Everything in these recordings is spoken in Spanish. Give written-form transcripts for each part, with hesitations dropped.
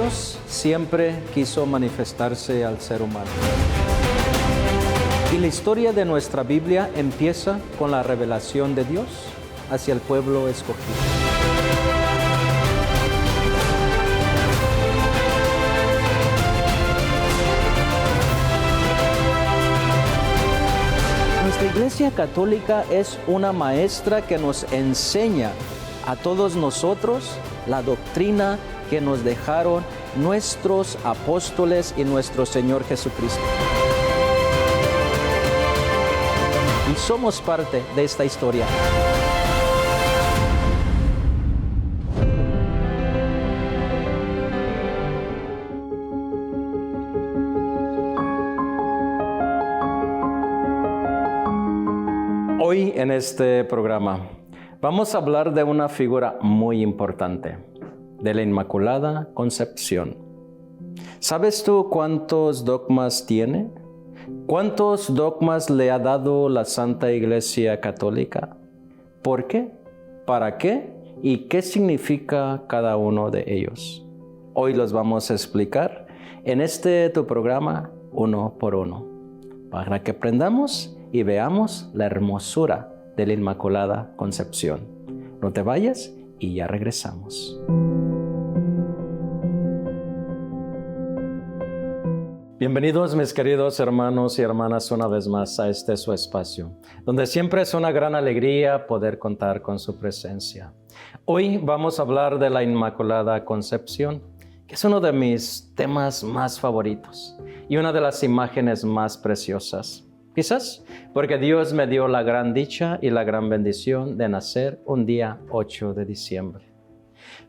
Dios siempre quiso manifestarse al ser humano. Y la historia de nuestra Biblia empieza con la revelación de Dios hacia el pueblo escogido. Nuestra Iglesia Católica es una maestra que nos enseña a todos nosotros la doctrina que nos dejaron nuestros apóstoles y nuestro Señor Jesucristo. Y somos parte de esta historia. Hoy en este programa vamos a hablar de una figura muy importante, de la Inmaculada Concepción. ¿Sabes tú cuántos dogmas tiene? ¿Cuántos dogmas le ha dado la Santa Iglesia Católica? ¿Por qué? ¿Para qué? ¿Y qué significa cada uno de ellos? Hoy los vamos a explicar en tu programa uno por uno, para que aprendamos y veamos la hermosura de la Inmaculada Concepción. No te vayas y ya regresamos. Bienvenidos mis queridos hermanos y hermanas una vez más a su espacio, donde siempre es una gran alegría poder contar con su presencia. Hoy vamos a hablar de la Inmaculada Concepción, que es uno de mis temas más favoritos y una de las imágenes más preciosas. Quizás porque Dios me dio la gran dicha y la gran bendición de nacer un día 8 de diciembre.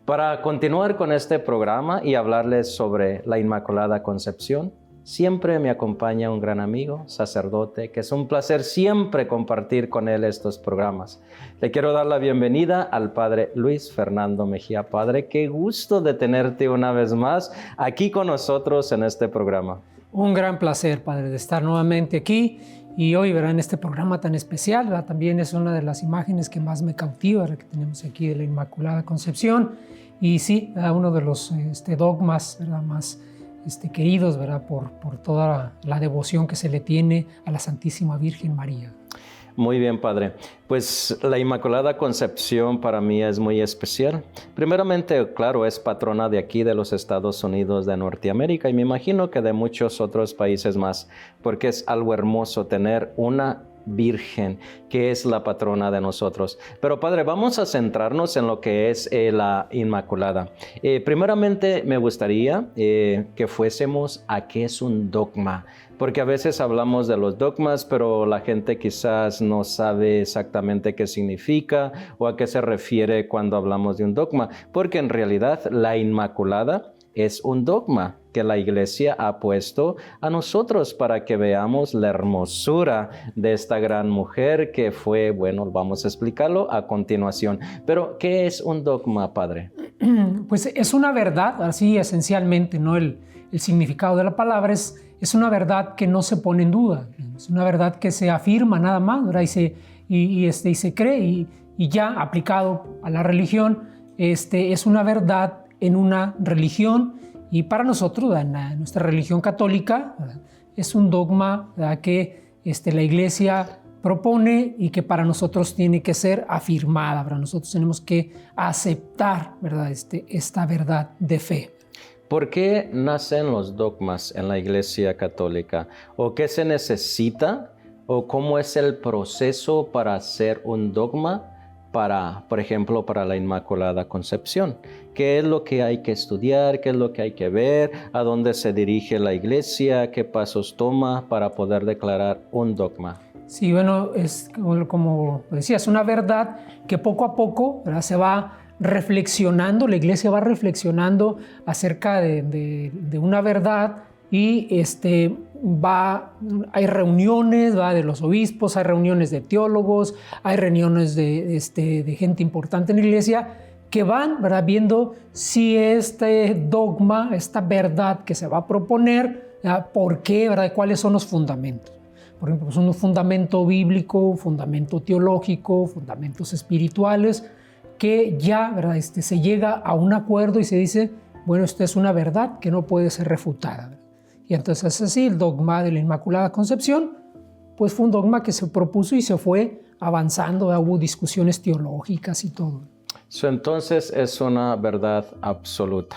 Para continuar con este programa y hablarles sobre la Inmaculada Concepción, siempre me acompaña un gran amigo, sacerdote, que es un placer siempre compartir con él estos programas. Le quiero dar la bienvenida al Padre Luis Fernando Mejía. Padre, qué gusto de tenerte una vez más aquí con nosotros en este programa. Un gran placer, Padre, de estar nuevamente aquí y hoy, ¿verdad?, en este programa tan especial, ¿verdad? También es una de las imágenes que más me cautiva, ¿verdad?, que tenemos aquí de la Inmaculada Concepción. Y sí, ¿verdad?, uno de los dogmas, ¿verdad?, más queridos, ¿verdad?, por toda la devoción que se le tiene a la Santísima Virgen María. Muy bien, Padre. Pues la Inmaculada Concepción para mí es muy especial. Primeramente, claro, es patrona de aquí, de los Estados Unidos de Norteamérica, y me imagino que de muchos otros países más, porque es algo hermoso tener una Virgen, que es la patrona de nosotros. Pero Padre, vamos a centrarnos en lo que es la Inmaculada. Primeramente me gustaría que fuésemos a qué es un dogma, porque a veces hablamos de los dogmas, pero la gente quizás no sabe exactamente qué significa o a qué se refiere cuando hablamos de un dogma, porque en realidad la Inmaculada es un dogma que la Iglesia ha puesto a nosotros para que veamos la hermosura de esta gran mujer que fue, bueno, vamos a explicarlo a continuación. Pero, ¿qué es un dogma, Padre? Pues es una verdad, así esencialmente, ¿no? El significado de la palabra es una verdad que no se pone en duda, es una verdad que se afirma nada más, ¿verdad? Y se cree y ya aplicado a la religión, es una verdad en una religión. Y para nosotros, en nuestra religión católica, es un dogma, ¿verdad?, que la Iglesia propone y que para nosotros tiene que ser afirmada. Para nosotros tenemos que aceptar, ¿verdad?, esta verdad de fe. ¿Por qué nacen los dogmas en la Iglesia Católica? ¿O qué se necesita? ¿O cómo es el proceso para hacer un dogma? Por ejemplo, para la Inmaculada Concepción. ¿Qué es lo que hay que estudiar? ¿Qué es lo que hay que ver? ¿A dónde se dirige la Iglesia? ¿Qué pasos toma para poder declarar un dogma? Sí, bueno, es como decía, es una verdad que poco a poco, ¿verdad?, se va reflexionando, la Iglesia va reflexionando acerca de una verdad y hay reuniones, ¿va?, de los obispos, hay reuniones de teólogos, hay reuniones de gente importante en la Iglesia que van, ¿verdad?, viendo si este dogma, esta verdad que se va a proponer, ¿verdad?, por qué, ¿verdad?, cuáles son los fundamentos. Por ejemplo, son un fundamento bíblico, un fundamento teológico, fundamentos espirituales, que ya, ¿verdad?, se llega a un acuerdo y se dice, bueno, esta es una verdad que no puede ser refutada. Y entonces así el dogma de la Inmaculada Concepción, pues fue un dogma que se propuso y se fue avanzando, hubo discusiones teológicas y todo. Entonces es una verdad absoluta,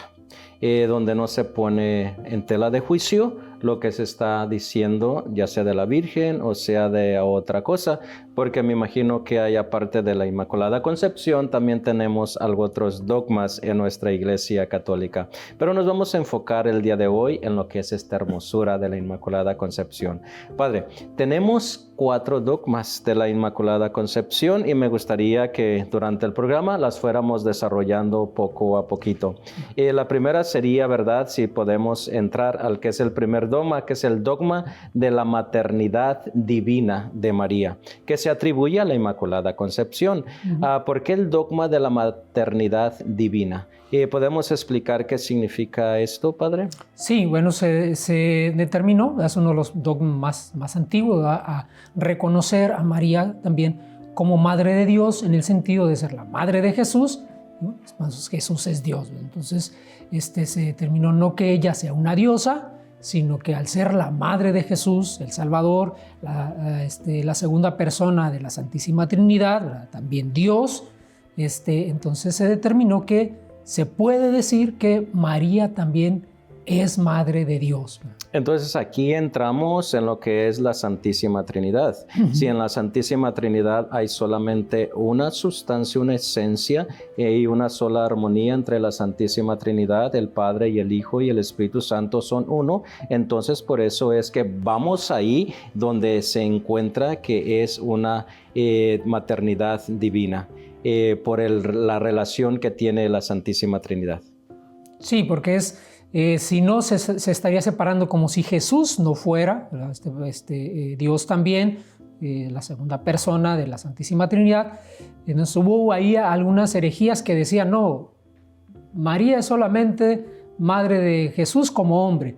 donde no se pone en tela de juicio lo que se está diciendo, ya sea de la Virgen o sea de otra cosa, porque me imagino que hay, aparte de la Inmaculada Concepción, también tenemos otros dogmas en nuestra Iglesia Católica. Pero nos vamos a enfocar el día de hoy en lo que es esta hermosura de la Inmaculada Concepción. Padre, tenemos 4 dogmas de la Inmaculada Concepción y me gustaría que durante el programa las fuéramos desarrollando poco a poquito. La primera sería, ¿verdad?, si podemos entrar al que es el primer dogma, que es el dogma de la maternidad divina de María, que se atribuye a la Inmaculada Concepción. ¿Por qué el dogma de la maternidad divina? ¿Podemos explicar qué significa esto, Padre? Sí, bueno, se determinó, es uno de los dogmas más antiguos, a reconocer a María también como Madre de Dios, en el sentido de ser la Madre de Jesús. Entonces, Jesús es Dios. Entonces se determinó no que ella sea una diosa, sino que al ser la Madre de Jesús, el Salvador, la segunda persona de la Santísima Trinidad, ¿verdad?, también Dios, entonces se determinó que se puede decir que María también es Madre de Dios. Entonces aquí entramos en lo que es la Santísima Trinidad. Si en la Santísima Trinidad hay solamente una sustancia, una esencia y una sola armonía entre la Santísima Trinidad, el Padre y el Hijo y el Espíritu Santo son uno, entonces por eso es que vamos ahí donde se encuentra que es una maternidad divina, por la relación que tiene la Santísima Trinidad. Sí, porque si no, se estaría separando como si Jesús no fuera, Dios también, la segunda persona de la Santísima Trinidad. Entonces hubo ahí algunas herejías que decían, no, María es solamente Madre de Jesús como hombre,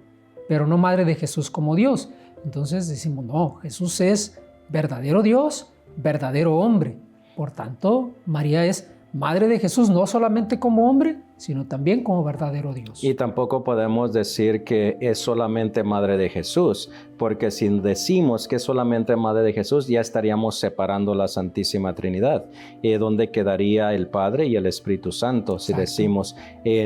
pero no Madre de Jesús como Dios. Entonces decimos, no, Jesús es verdadero Dios, verdadero hombre. Por tanto, María es Madre de Jesús no solamente como hombre, sino también como verdadero Dios. Y tampoco podemos decir que es solamente Madre de Jesús, porque si decimos que es solamente Madre de Jesús, ya estaríamos separando la Santísima Trinidad, donde quedaría el Padre y el Espíritu Santo. Si decimos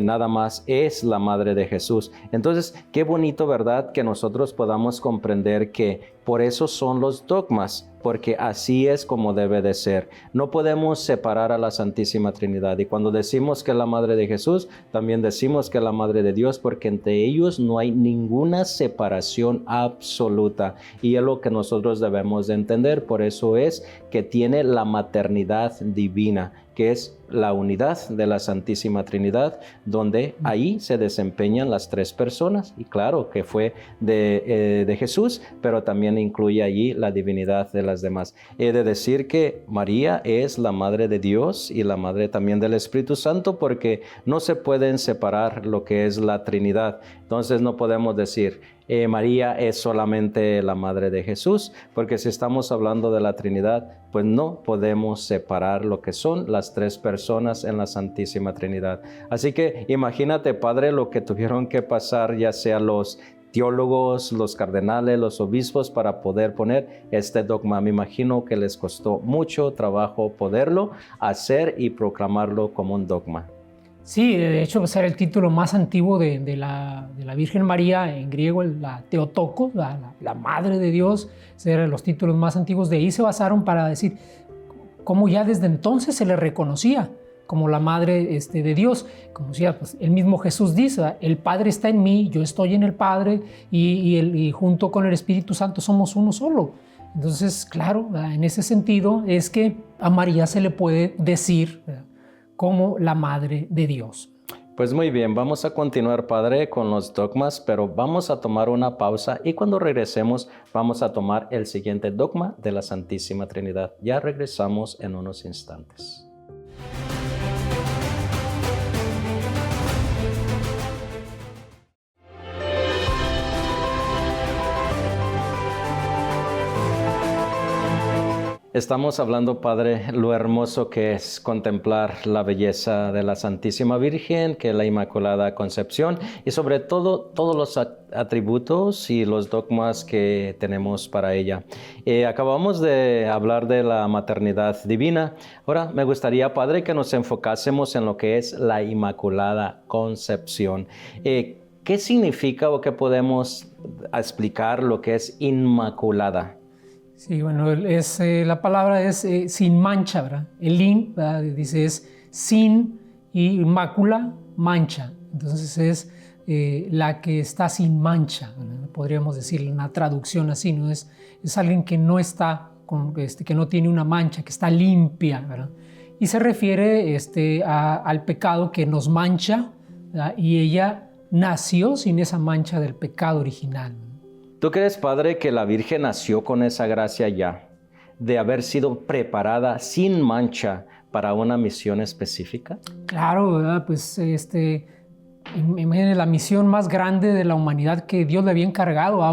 nada más es la Madre de Jesús. Entonces, qué bonito, ¿verdad?, que nosotros podamos comprender que por eso son los dogmas, porque así es como debe de ser. No podemos separar a la Santísima Trinidad. Y cuando decimos que es la Madre de Jesús, también decimos que es la Madre de Dios, porque entre ellos no hay ninguna separación absoluta. Y es lo que nosotros debemos de entender. Por eso es que tiene la maternidad divina, que es la unidad de la Santísima Trinidad, donde ahí se desempeñan las 3 personas. Y claro que fue de Jesús, pero también incluye allí la divinidad de las demás. He de decir que María es la Madre de Dios y la Madre también del Espíritu Santo, porque no se pueden separar lo que es la Trinidad. Entonces no podemos decir María es solamente la Madre de Jesús, porque si estamos hablando de la Trinidad, pues no podemos separar lo que son las 3 personas en la Santísima Trinidad. Así que imagínate, Padre, lo que tuvieron que pasar, ya sea los teólogos, los cardenales, los obispos, para poder poner este dogma. Me imagino que les costó mucho trabajo poderlo hacer y proclamarlo como un dogma. Sí, de hecho, era el título más antiguo de la Virgen María, en griego, la Theotokos, la Madre de Dios. Eran los títulos más antiguos. De ahí se basaron para decir cómo ya desde entonces se le reconocía como la Madre de Dios. Como decía, pues, el mismo Jesús dice, el Padre está en mí, yo estoy en el Padre, y junto con el Espíritu Santo somos uno solo. Entonces, claro, en ese sentido es que a María se le puede decir como la Madre de Dios. Pues muy bien, vamos a continuar, Padre, con los dogmas, pero vamos a tomar una pausa y cuando regresemos vamos a tomar el siguiente dogma de la Santísima Trinidad. Ya regresamos en unos instantes. Estamos hablando, Padre, lo hermoso que es contemplar la belleza de la Santísima Virgen, que es la Inmaculada Concepción, y sobre todo todos los atributos y los dogmas que tenemos para ella. Acabamos de hablar de la maternidad divina. Ahora me gustaría, Padre, que nos enfocásemos en lo que es la Inmaculada Concepción. ¿Qué significa o qué podemos explicar lo que es inmaculada? Sí, bueno, la palabra es sin mancha, ¿verdad? El in, ¿verdad? Dice es sin y mácula, mancha. Entonces es la que está sin mancha, ¿verdad? Podríamos decir una traducción así, ¿no? Es alguien que no está, que no tiene una mancha, que está limpia, ¿verdad? Y se refiere al pecado que nos mancha, ¿verdad? Y ella nació sin esa mancha del pecado original. ¿Tú crees, Padre, que la Virgen nació con esa gracia ya, de haber sido preparada sin mancha para una misión específica? Claro, ¿verdad? Pues imagínate la misión más grande de la humanidad que Dios le había encargado a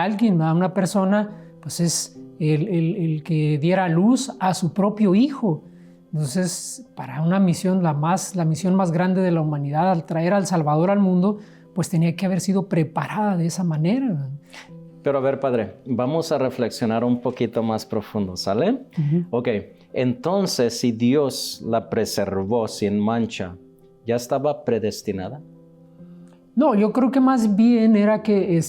alguien, a una persona, pues es el que diera luz a su propio hijo. Entonces, para una misión, la misión más grande de la humanidad, al traer al Salvador al mundo, pues tenía que haber sido preparada de esa manera. Pero a ver, Padre, vamos a reflexionar un poquito más profundo, ¿sale? Uh-huh. Ok, entonces si Dios la preservó sin mancha, ¿ya estaba predestinada? No, yo creo que más bien era que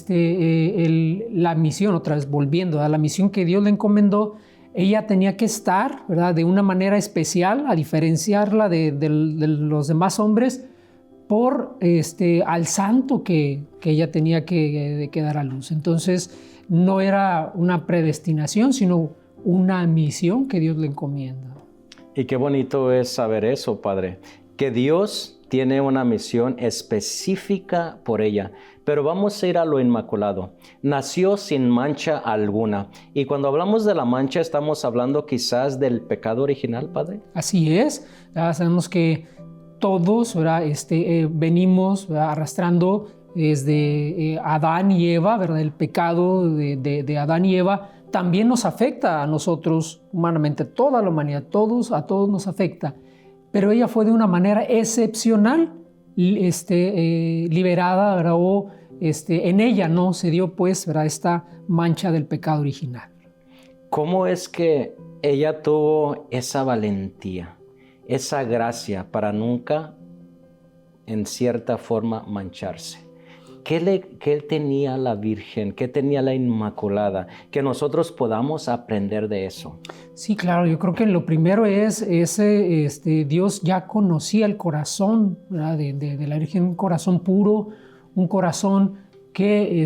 la misión, otra vez volviendo a la misión que Dios le encomendó, ella tenía que estar, ¿verdad?, de una manera especial, a diferenciarla de los demás hombres, por al santo que ella tenía que dar a luz. Entonces no era una predestinación, sino una misión que Dios le encomienda. Y qué bonito es saber eso, Padre, que Dios tiene una misión específica por ella. Pero vamos a ir a lo inmaculado. Nació sin mancha alguna. Y cuando hablamos de la mancha, estamos hablando quizás del pecado original, Padre. Así es. Ya sabemos que todos, ¿verdad? Venimos, ¿verdad?, arrastrando desde Adán y Eva, ¿verdad? El pecado de Adán y Eva también nos afecta a nosotros humanamente, toda la humanidad, a todos nos afecta. Pero ella fue de una manera excepcional, liberada, ¿verdad? O en ella no se dio, pues, ¿verdad?, esta mancha del pecado original. ¿Cómo es que ella tuvo esa valentía, esa gracia para nunca, en cierta forma, mancharse? ¿Qué tenía la Virgen? ¿Qué tenía la Inmaculada? Que nosotros podamos aprender de eso. Sí, claro. Yo creo que lo primero es Dios ya conocía el corazón, ¿verdad?, de la Virgen, un corazón puro, un corazón que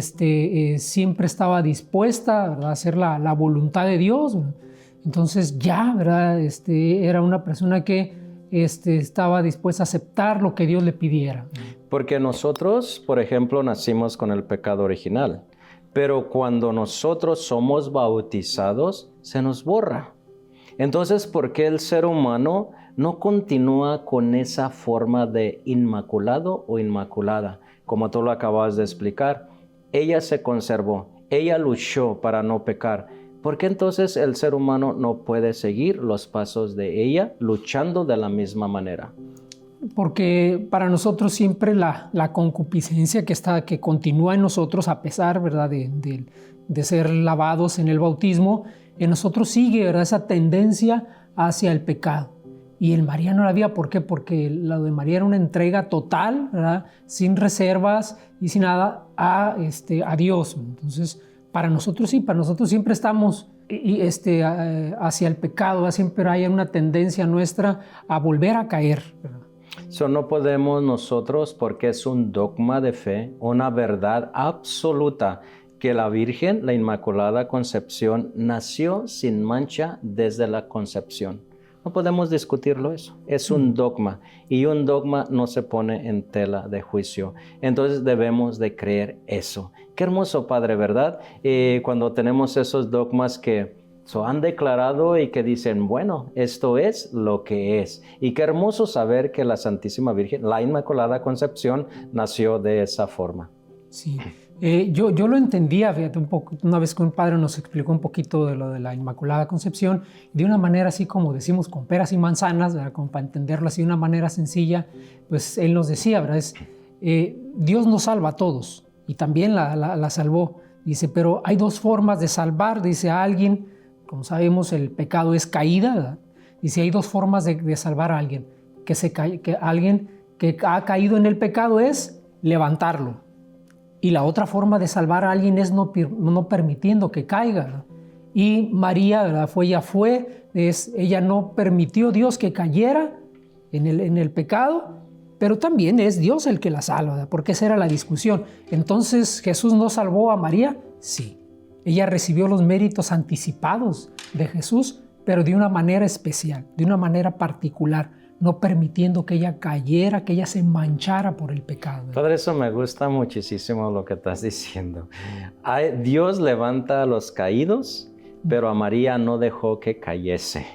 siempre estaba dispuesta, ¿verdad?, a hacer la voluntad de Dios. Entonces ya, ¿verdad?, era una persona que estaba dispuesta a aceptar lo que Dios le pidiera. Porque nosotros, por ejemplo, nacimos con el pecado original, pero cuando nosotros somos bautizados, se nos borra. Entonces, ¿por qué el ser humano no continúa con esa forma de inmaculado o inmaculada? Como tú lo acabas de explicar, ella se conservó, ella luchó para no pecar. ¿Por qué entonces el ser humano no puede seguir los pasos de ella luchando de la misma manera? Porque para nosotros siempre la concupiscencia que continúa en nosotros, a pesar, ¿verdad?, de ser lavados en el bautismo, en nosotros sigue, ¿verdad?, esa tendencia hacia el pecado. Y en María no la había. ¿Por qué? Porque lo de María era una entrega total, ¿verdad?, sin reservas y sin nada a Dios. Entonces, para nosotros siempre estamos hacia el pecado, siempre hay una tendencia nuestra a volver a caer, ¿verdad? No podemos nosotros, porque es un dogma de fe, una verdad absoluta, que la Virgen, la Inmaculada Concepción, nació sin mancha desde la concepción. No podemos discutirlo eso. Es un dogma, y un dogma no se pone en tela de juicio. Entonces debemos de creer eso. Qué hermoso, Padre, ¿verdad? Cuando tenemos esos dogmas que han declarado y que dicen, bueno, esto es lo que es. Y qué hermoso saber que la Santísima Virgen, la Inmaculada Concepción, nació de esa forma. Sí, Yo lo entendía, fíjate, un poco, una vez que un padre nos explicó un poquito de lo de la Inmaculada Concepción, de una manera así como decimos con peras y manzanas, ¿verdad? Como para entenderlo así de una manera sencilla, pues él nos decía, ¿verdad? Dios nos salva a todos y también la salvó. Dice, pero hay dos formas de salvar, dice, a alguien, como sabemos el pecado es caída, ¿verdad? Dice, hay dos formas de salvar a alguien, que alguien que ha caído en el pecado es levantarlo. Y la otra forma de salvar a alguien es no permitiendo que caiga, ¿verdad? Y María, ¿verdad? Ella no permitió Dios que cayera en el pecado, pero también es Dios el que la salva, ¿verdad? Porque esa era la discusión. Entonces, ¿Jesús no salvó a María? Sí. Ella recibió los méritos anticipados de Jesús, pero de una manera especial, de una manera particular, no permitiendo que ella cayera, que ella se manchara por el pecado. Padre, eso me gusta muchísimo lo que estás diciendo. Dios levanta a los caídos, pero a María no dejó que cayese.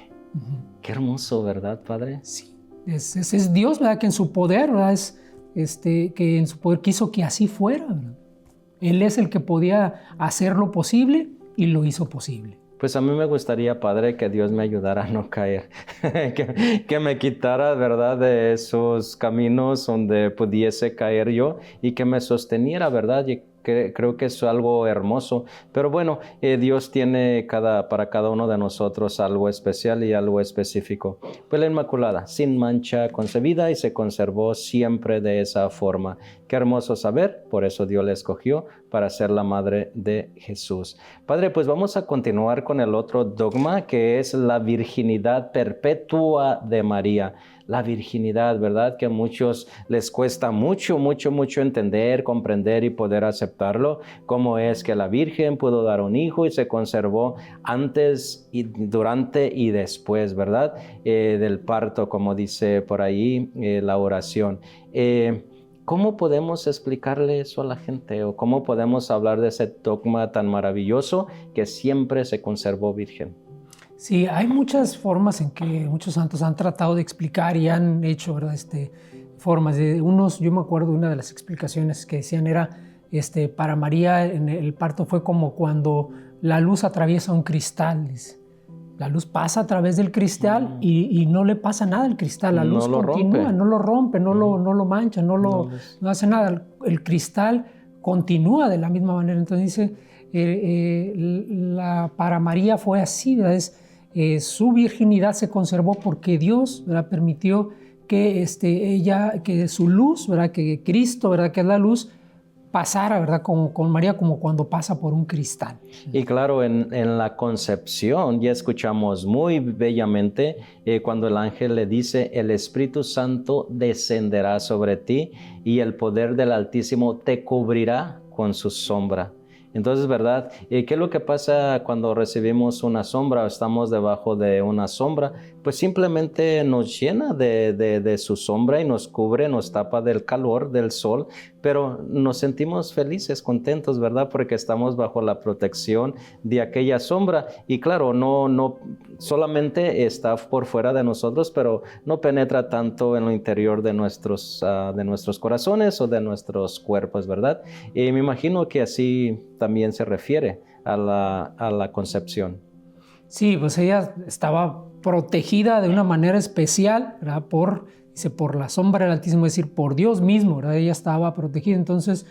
Qué hermoso, ¿verdad, Padre? Sí, es Dios, ¿verdad? Que en su poder, ¿verdad? Que en su poder quiso que así fuera, ¿verdad? Él es el que podía hacer lo posible y lo hizo posible. Pues a mí me gustaría, Padre, que Dios me ayudara a no caer, que me quitara, ¿verdad?, de esos caminos donde pudiese caer yo y que me sosteniera, ¿verdad? Y creo que es algo hermoso. Pero bueno, Dios tiene para cada uno de nosotros algo especial y algo específico. Pues la Inmaculada, sin mancha concebida y se conservó siempre de esa forma. Qué hermoso saber, por eso Dios la escogió para ser la madre de Jesús. Padre, pues vamos a continuar con el otro dogma que es la virginidad perpetua de María. La virginidad, ¿verdad? Que a muchos les cuesta mucho entender, comprender y poder aceptarlo. Cómo es que la Virgen pudo dar un hijo y se conservó antes, y durante y después, ¿verdad? Del parto, como dice por ahí la oración. ¿Cómo podemos explicarle eso a la gente? ¿O cómo podemos hablar de ese dogma tan maravilloso que siempre se conservó virgen? Sí, hay muchas formas en que muchos santos han tratado de explicar y han hecho, ¿verdad? Formas de yo me acuerdo de una de las explicaciones que decían era, para María en el parto fue como cuando la luz atraviesa un cristal, dice. La luz pasa a través del cristal y no le pasa nada al cristal. La luz continúa, no lo rompe, no lo mancha, no hace nada. El cristal continúa de la misma manera. Entonces dice, para María fue así, ¿verdad? Su virginidad se conservó porque Dios, ¿verdad?, permitió que que su luz, ¿verdad?, que Cristo, ¿verdad?, que es la luz, pasara, ¿verdad?, con María como cuando pasa por un cristal. Y claro, en la concepción ya escuchamos muy bellamente cuando el ángel le dice, el Espíritu Santo descenderá sobre ti y el poder del Altísimo te cubrirá con su sombra. Entonces, ¿verdad? ¿Qué es lo que pasa cuando recibimos una sombra o estamos debajo de una sombra? Pues simplemente nos llena de su sombra y nos cubre, nos tapa del calor del sol, pero nos sentimos felices, contentos, ¿verdad? Porque estamos bajo la protección de aquella sombra. Y claro, no solamente está por fuera de nosotros, pero no penetra tanto en lo interior de nuestros corazones o de nuestros cuerpos, ¿verdad? Y me imagino que así también se refiere a la concepción. Sí, pues ella estaba protegida de una manera especial, ¿verdad? Por la sombra del Altísimo, es decir, por Dios mismo, ¿verdad? Ella estaba protegida. Entonces,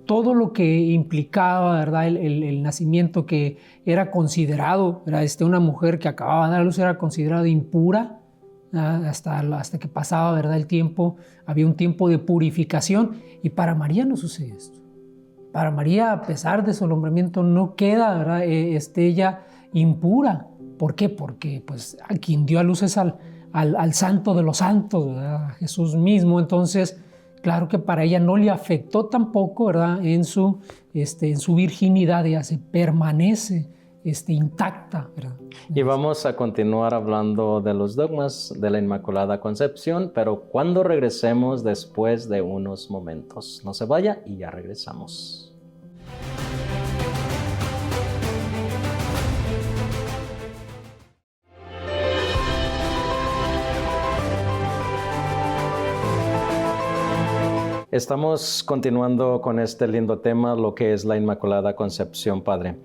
todo lo que implicaba, ¿verdad?, el nacimiento, que era considerado, ¿verdad?, una mujer que acababa de dar a luz era considerada impura, hasta que pasaba, ¿verdad?, el tiempo. Había un tiempo de purificación, y para María no sucede esto. Para María, a pesar de su alumbramiento, no queda, ¿verdad?, ella impura. ¿Por qué? Porque pues, a quien dio a luz es al santo de los santos, ¿verdad?, a Jesús mismo. Entonces, claro que para ella no le afectó tampoco, ¿verdad?, en su virginidad. Ella se permanece intacta, ¿verdad? Y vamos a continuar hablando de los dogmas de la Inmaculada Concepción, pero cuando regresemos después de unos momentos. No se vaya y ya regresamos. Estamos continuando con este lindo tema, lo que es la Inmaculada Concepción, Padre.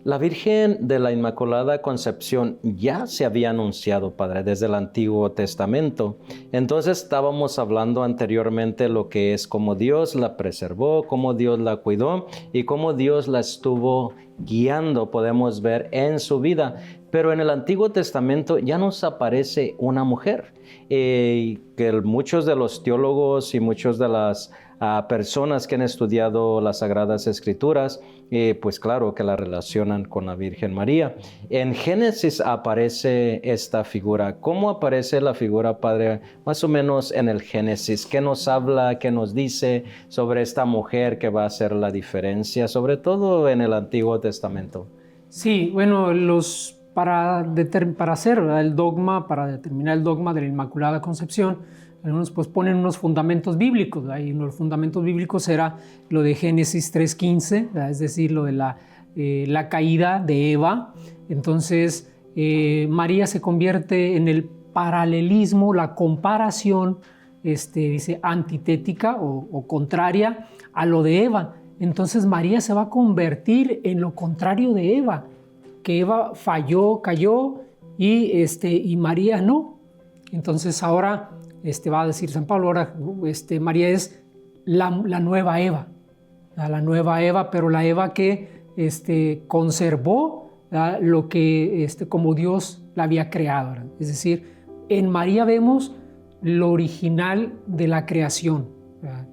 La Virgen de la Inmaculada Concepción ya se había anunciado, Padre, desde el Antiguo Testamento. Entonces estábamos hablando anteriormente lo que es cómo Dios la preservó, cómo Dios la cuidó y cómo Dios la estuvo guiando, podemos ver en su vida. Pero en el Antiguo Testamento ya nos aparece una mujer, que muchos de los teólogos y muchos de las personas que han estudiado las Sagradas Escrituras, pues claro que la relacionan con la Virgen María. En Génesis aparece esta figura. ¿Cómo aparece la figura, Padre? Más o menos en el Génesis. ¿Qué nos habla, qué nos dice sobre esta mujer que va a hacer la diferencia, sobre todo en el Antiguo Testamento? Sí, bueno, para hacer el dogma, para determinar el dogma de la Inmaculada Concepción, algunos pues ponen unos fundamentos bíblicos, ¿verdad? Y uno de los fundamentos bíblicos era lo de Génesis 3:15, ¿verdad? Es decir, lo de la caída de Eva. Entonces, María se convierte en el paralelismo, la comparación, dice, antitética o contraria a lo de Eva. Entonces, María se va a convertir en lo contrario de Eva, que Eva falló, cayó y María no. Entonces, ahora va a decir San Pablo, ahora María es la nueva Eva, la nueva Eva, pero la Eva que conservó lo que como Dios la había creado, ¿verdad? Es decir, en María vemos lo original de la creación, ¿verdad?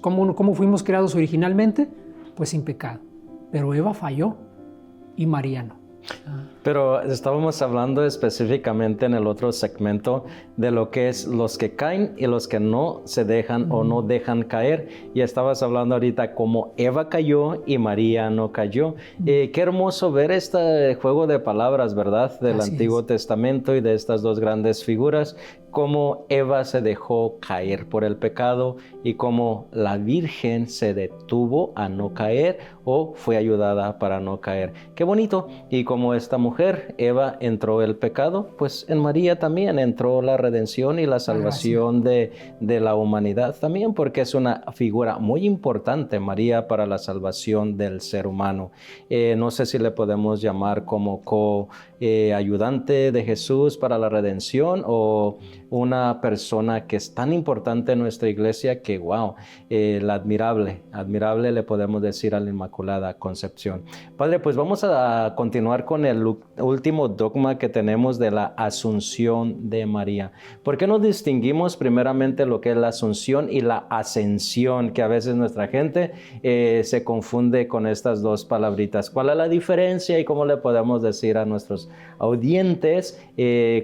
¿Cómo fuimos creados originalmente? Pues sin pecado, pero Eva falló y María no. Pero estábamos hablando específicamente en el otro segmento de lo que es los que caen y los que no se dejan o no dejan caer. Y estabas hablando ahorita como Eva cayó y María no cayó. Qué hermoso ver este juego de palabras, ¿verdad? Del Antiguo Testamento y de estas dos grandes figuras. Cómo Eva se dejó caer por el pecado y cómo la Virgen se detuvo a no caer o fue ayudada para no caer. Qué bonito. Y como esta mujer, Eva, entró el pecado, pues en María también entró la redención y la salvación de la humanidad también, porque es una figura muy importante, María, para la salvación del ser humano. No sé si le podemos llamar como ayudante de Jesús para la redención o una persona que es tan importante en nuestra iglesia que, wow, la admirable le podemos decir a la Inmaculada Concepción. Padre, pues vamos a continuar con el último dogma que tenemos de la Asunción de María. ¿Por qué no distinguimos primeramente lo que es la Asunción y la Ascensión? Que a veces nuestra gente se confunde con estas dos palabritas. ¿Cuál es la diferencia y cómo le podemos decir a nuestros audientes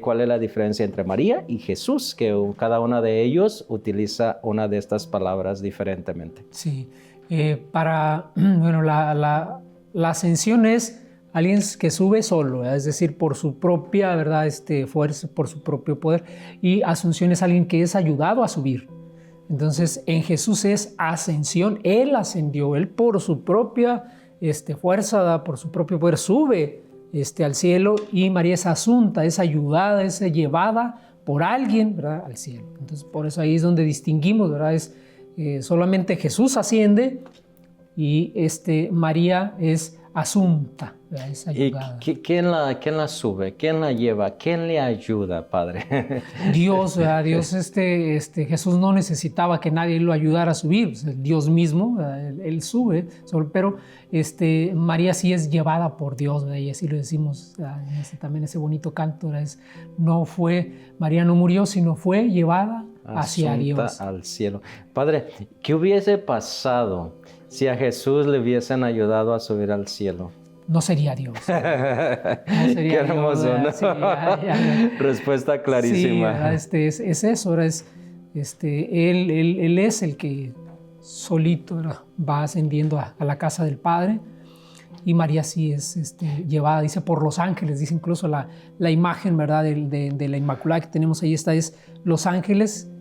cuál es la diferencia entre María y Jesús, que cada uno de ellos utiliza una de estas palabras diferentemente? Sí, bueno, la ascensión es alguien que sube solo, ¿verdad? Es decir, por su propia, ¿verdad? Fuerza, por su propio poder, y asunción es alguien que es ayudado a subir. Entonces, en Jesús es ascensión, Él ascendió, Él por su propia fuerza, ¿verdad? Por su propio poder sube al cielo, y María es asunta, es ayudada, es llevada por alguien, ¿verdad? Al cielo. Entonces, por eso ahí es donde distinguimos, ¿verdad? Solamente Jesús asciende y María es asunta, ¿verdad? Es ayudada. ¿Y quién la sube? ¿Quién la lleva? ¿Quién le ayuda, Padre? Dios, ¿verdad? Dios, Jesús no necesitaba que nadie lo ayudara a subir, Dios mismo, él sube, pero María sí es llevada por Dios, ¿verdad? Y así lo decimos también ese bonito canto, ¿verdad? María no murió, sino fue llevada hacia Dios. Al cielo. Padre, ¿qué hubiese pasado si a Jesús le hubiesen ayudado a subir al cielo? No sería Dios. No sería Qué hermoso, Dios, ¿no? Sí, Respuesta clarísima. Sí, es eso, ¿verdad? Él es el que solito, ¿verdad? Va ascendiendo a la casa del Padre, y María sí es llevada, dice, por los ángeles. Dice incluso la imagen, ¿verdad? de la Inmaculada que tenemos ahí, es los ángeles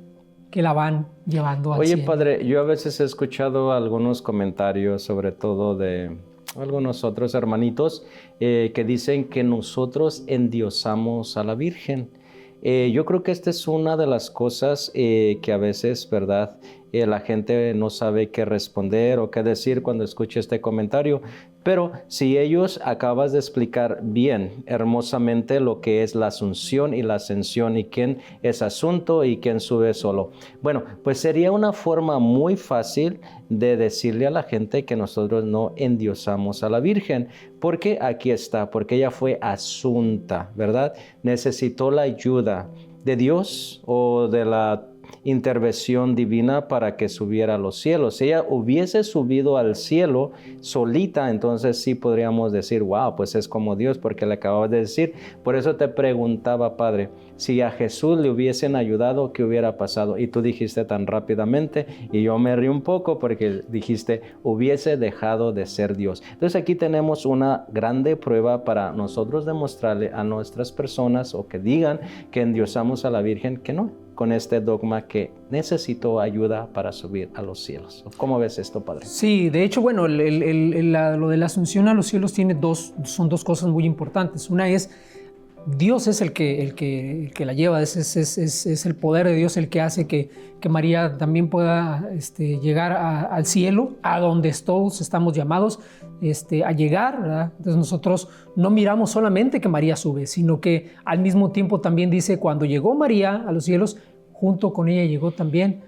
que la van llevando al cielo. Oye, Padre, yo a veces he escuchado algunos comentarios, sobre todo de algunos otros hermanitos, que dicen que nosotros endiosamos a la Virgen. Yo creo que esta es una de las cosas que a veces, ¿verdad? La gente no sabe qué responder o qué decir cuando escucha este comentario. Pero si ellos acabas de explicar bien, hermosamente, lo que es la asunción y la ascensión y quién es asunto y quién sube solo. Bueno, pues sería una forma muy fácil de decirle a la gente que nosotros no endiosamos a la Virgen. Porque aquí está, porque ella fue asunta, ¿verdad? Necesitó la ayuda de Dios o de la intervención divina para que subiera a los cielos. Si ella hubiese subido al cielo solita, entonces sí podríamos decir, wow, pues es como Dios, porque le acababa de decir. Por eso te preguntaba, Padre, si a Jesús le hubiesen ayudado, ¿qué hubiera pasado? Y tú dijiste tan rápidamente, y yo me río un poco porque dijiste, hubiese dejado de ser Dios. Entonces aquí tenemos una grande prueba para nosotros demostrarle a nuestras personas o que digan que endiosamos a la Virgen, que no, con este dogma que necesitó ayuda para subir a los cielos. ¿Cómo ves esto, Padre? Sí, de hecho, bueno, lo de la asunción a los cielos son dos cosas muy importantes. Una es, Dios es el que la lleva, es el poder de Dios el que hace que María también pueda llegar al cielo, a donde todos estamos llamados a llegar, ¿verdad? Entonces nosotros no miramos solamente que María sube, sino que al mismo tiempo también dice, cuando llegó María a los cielos, junto con ella llegó también,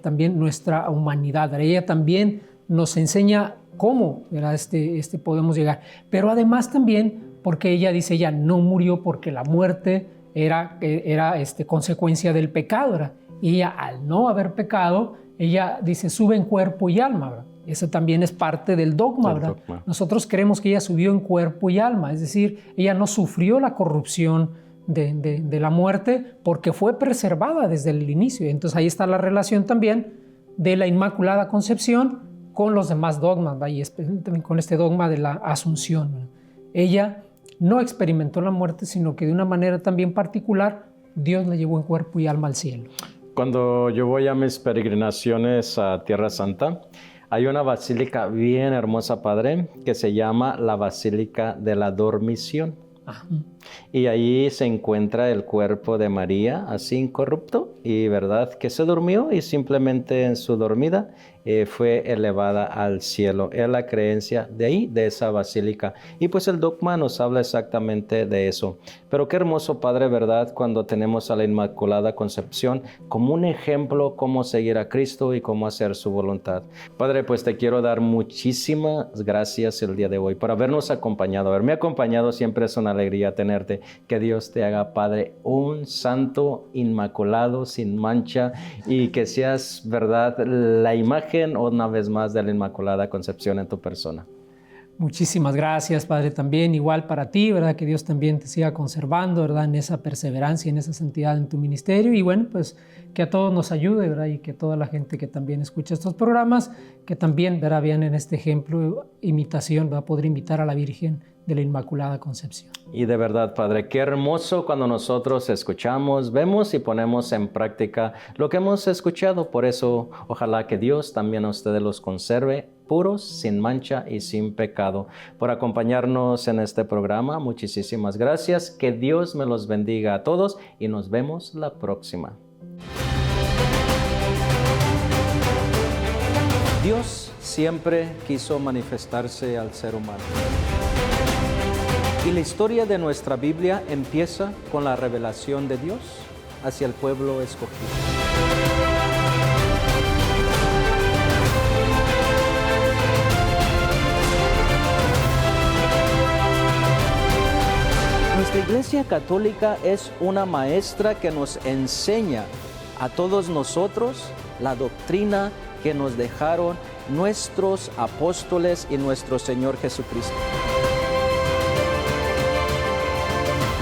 también nuestra humanidad, ¿verdad? Ella también nos enseña cómo, ¿verdad? Podemos llegar, pero además también porque ella dice, ella no murió porque la muerte era consecuencia del pecado, ¿verdad? Y ella, al no haber pecado, ella dice, sube en cuerpo y alma, ¿verdad? Eso también es parte del dogma, ¿verdad? Nosotros creemos que ella subió en cuerpo y alma, es decir, ella no sufrió la corrupción de la muerte porque fue preservada desde el inicio. Entonces ahí está la relación también de la Inmaculada Concepción con los demás dogmas, ¿verdad? Y especialmente con este dogma de la Asunción, ¿verdad? Ella no experimentó la muerte, sino que de una manera también particular, Dios la llevó en cuerpo y alma al cielo. Cuando yo voy a mis peregrinaciones a Tierra Santa, hay una basílica bien hermosa, Padre, que se llama la Basílica de la Dormición. Y ahí se encuentra el cuerpo de María, así incorrupto, y verdad que se durmió y simplemente en su dormida fue elevada al cielo. Es la creencia de ahí, de esa basílica. Y pues el dogma nos habla exactamente de eso. Pero qué hermoso, Padre, ¿verdad? Cuando tenemos a la Inmaculada Concepción como un ejemplo cómo seguir a Cristo y cómo hacer su voluntad. Padre, pues te quiero dar muchísimas gracias el día de hoy por habernos acompañado. Haberme acompañado siempre es una alegría tenerte. Que Dios te haga, Padre, un santo inmaculado, sin mancha, y que seas, ¿verdad?, la imagen una vez más de la Inmaculada Concepción en tu persona. Muchísimas gracias, Padre, también igual para ti, ¿verdad? Que Dios también te siga conservando, ¿verdad? En esa perseverancia, en esa santidad en tu ministerio, y bueno, pues que a todos nos ayude, ¿verdad? Y que toda la gente que también escucha estos programas, que también, ¿verdad?, vean en este ejemplo, imitación, va a poder invitar a la Virgen de la Inmaculada Concepción. Y de verdad, Padre, qué hermoso cuando nosotros escuchamos, vemos y ponemos en práctica lo que hemos escuchado. Por eso, ojalá que Dios también a ustedes los conserve puros, sin mancha y sin pecado. Por acompañarnos en este programa, muchísimas gracias. Que Dios me los bendiga a todos y nos vemos la próxima. Dios siempre quiso manifestarse al ser humano. Y la historia de nuestra Biblia empieza con la revelación de Dios hacia el pueblo escogido. Nuestra Iglesia Católica es una maestra que nos enseña a todos nosotros la doctrina que nos dejaron nuestros apóstoles y nuestro Señor Jesucristo.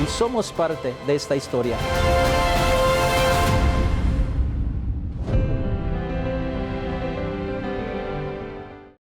Y somos parte de esta historia.